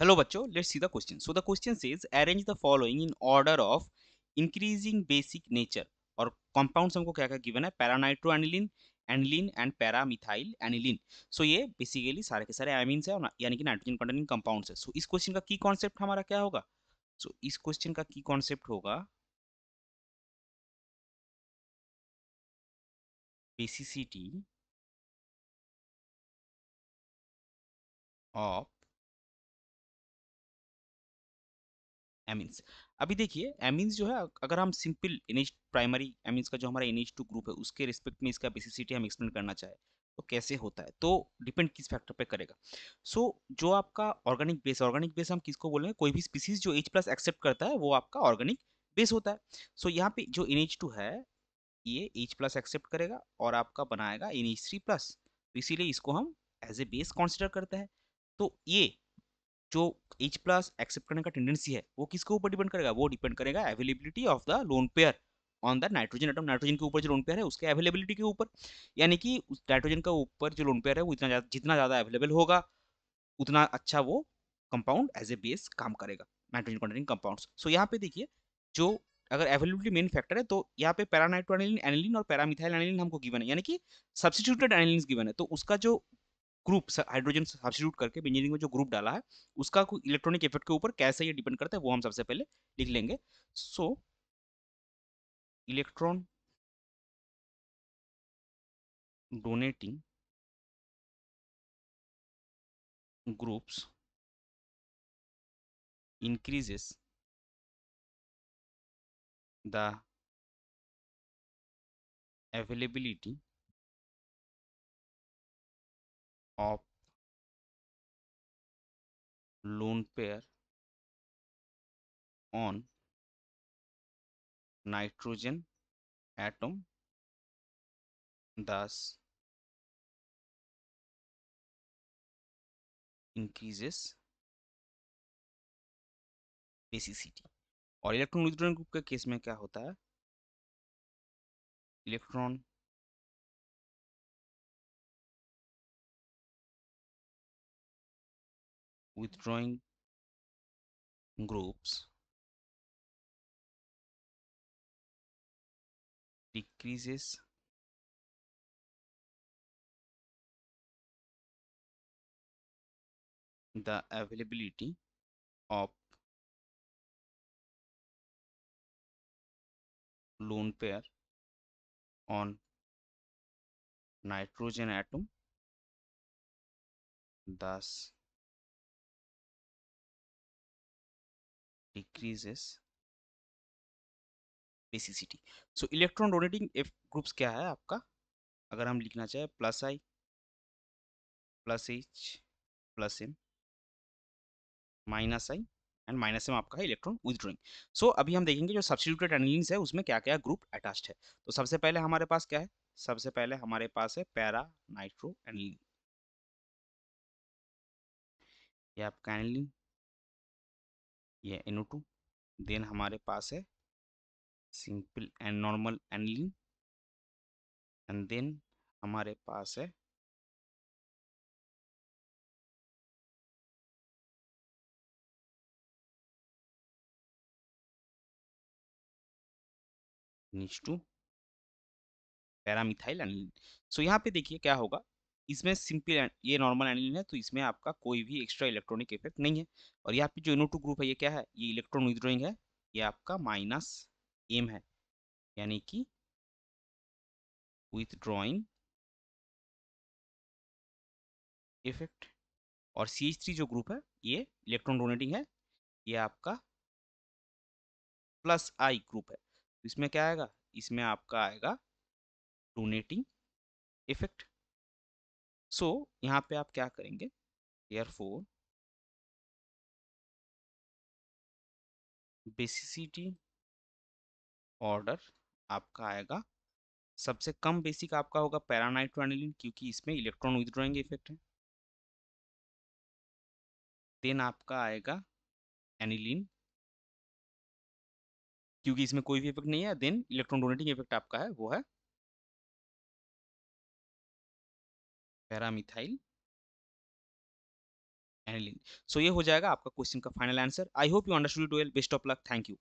Hello बच्चों, let's see the question. So the question says arrange the following in order of increasing basic nature. और compounds हमको क्या क्या given है, पैरानाइट्रोएनिलीन, aniline and para-methyl aniline. सो ये basically सारे के सारे एमीन्स है, यानी कि नाइट्रोजन कंटेनिंग कंपाउंड्स है. सो इस क्वेश्चन का की कॉन्सेप्ट हमारा क्या होगा? सो इस क्वेश्चन का की कॉन्सेप्ट होगा बेसिसिटी ऑफ एमीन्स. अभी देखिए एमीन्स जो है, अगर हम सिंपल NH प्राइमरी एमीन्स का जो हमारा NH2 ग्रुप है उसके रिस्पेक्ट में इसका बेसिसिटी हम एक्सप्लेन करना चाहे तो कैसे होता है, तो डिपेंड किस फैक्टर पे करेगा. सो जो आपका ऑर्गेनिक बेस हम किसको बोल रहे हैं, कोई भी स्पीसीज जो H प्लस एक्सेप्ट करता है वो आपका ऑर्गेनिक बेस होता है. सो यहाँ पे जो NH2 है ये H प्लस एक्सेप्ट करेगा और आपका बनाएगा NH3 प्लस, तो इसीलिए इसको हम एज ए बेस कंसिडर करते हैं. तो ये जो H प्लस एक्सेप्ट करने का टेंडेंसी है वो किसके ऊपर डिपेंड करेगा, वो डिपेंड करेगा availability of the lone pair on the nitrogen atom. Nitrogen के ऊपर जो लोन पेयर है उसके अवेलेबिलिटी के ऊपर, यानी कि उस नाइट्रोजन का ऊपर जो लोन पेयर है वो जितना ज्यादा अवेलेबल होगा उतना अच्छा वो कंपाउंड एज ए बेस काम करेगा, नाइट्रोजन कंटेनिंग कंपाउंड्स. सो यहाँ पे देखिए जो अगर अवेलेबिलिटी मेन फैक्टर है तो यहाँ पे पैरानाइट्रोएनिलीन एनिलीन और पैरामिथाइल एनिलीन हमको गिवन है, यानी कि सब्स्टिट्यूटेड एनिलीन गिवन है. तो उसका जो ग्रुप हाइड्रोजन सब्स्टिट्यूट करके इंजीनियरिंग में जो ग्रुप डाला है उसका कोई इलेक्ट्रॉनिक इफेक्ट के ऊपर कैसे ये डिपेंड करता है वो हम सबसे पहले लिख लेंगे. सो electron donating groups increases the availability of lone pair on nitrogen atom, thus increases basicity. और इलेक्ट्रॉन विथड्रॉइंग ग्रुप के केस में क्या होता है, electron withdrawing groups decreases the availability of lone pair on nitrogen atom, thus decreases basicity. So electron donating groups क्या है आपका, अगर हम लिखना चाहे plus I plus H plus M minus I and minus M आपका है इलेक्ट्रॉन विथड्रॉइंग. सो अभी हम देखेंगे जो सब्स्टिट्यूटेड एनिलीन्स है उसमें क्या क्या ग्रुप अटैच्ड है. तो सबसे पहले हमारे पास क्या है, सबसे पहले हमारे पास है पैरा नाइट्रो एनिलीन, ये आपका एनिलीन, ये NO2. देन हमारे पास है simple and normal aniline, and then हमारे पास है NH2 पैरामिथाइल एनिलीन. सो यहाँ पे देखिए क्या होगा, इसमें सिंपल ये नॉर्मल एनिलीन है तो इसमें आपका कोई भी एक्स्ट्रा इलेक्ट्रॉनिक इफेक्ट नहीं है. और यहाँ पे जो NO2 ग्रुप है ये क्या है, ये इलेक्ट्रॉन विथड्रॉइंग है, ये आपका माइनस एम है, यानी कि विथड्रॉइंग इफेक्ट. और CH3 जो ग्रुप है ये इलेक्ट्रॉन डोनेटिंग है, ये आपका प्लस आई ग्रुप है, तो इसमें क्या आएगा, इसमें आपका आएगा डोनेटिंग इफेक्ट. सो यहाँ पे आप क्या करेंगे, देयरफॉर बेसिसिटी ऑर्डर आपका आएगा, सबसे कम बेसिक आपका होगा पैरानाइट्रोएनिलीन क्योंकि इसमें इलेक्ट्रॉन विथड्रॉइंग इफेक्ट है. देन आपका आएगा एनिलीन क्योंकि इसमें कोई भी इफेक्ट नहीं है. देन इलेक्ट्रॉन डोनेटिंग इफेक्ट आपका है वो है पैरामिथाइल एनिलीन। सो ये हो जाएगा आपका क्वेश्चन का final answer. I hope you understood it well. Best of luck. Thank you.